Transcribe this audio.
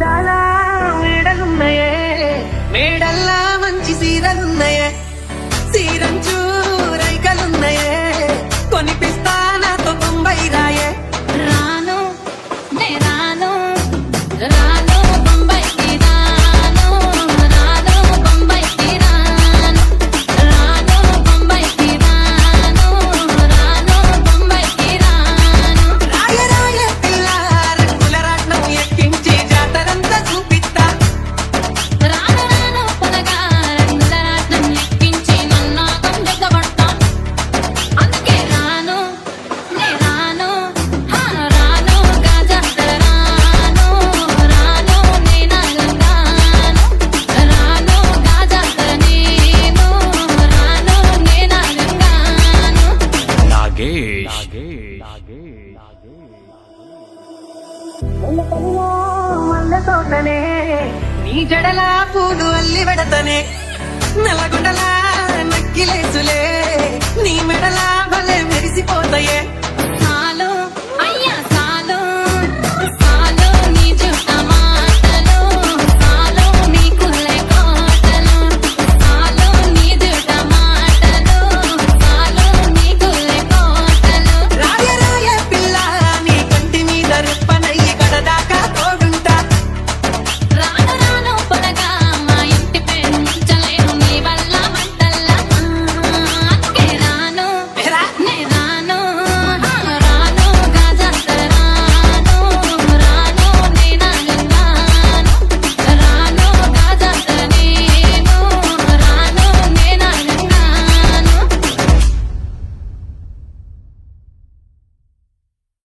చాలా మేడలున్నాయే, మేడల్లా మంచి సీరలున్నాయే, సీరంచు రైకలున్నాయే, కొనిపిస్తా నాతో బొంబై రాయే. రాను నే రాను రాను బొంబాయికి రాను రాను బొంబాయికి రాను రాను బొంబాయికి రాను రాను బొంబాయికి రాను. రాయ రాయ పిల్ల రంగుల రాట్నం ఎక్కించి జాతరంతా చూపిస్తా. రాను రాను పొనగా రంగుల రాట్నం ఎక్కించి నన్నాగం జగబడతా. అందుకే రాను నే రాను రాను గాజాతర రాను రాను నేనాగంగాను రాను గాజాతర నేను రాను నేనాగంగాను. నాగేష్ మల్లె తోటనే నీ జడలా పూలు అల్లి పెడతనే, నల్లగొండలా నక్కిలేసులే నీ మెడలా భలే మెరిసిపోతాయే.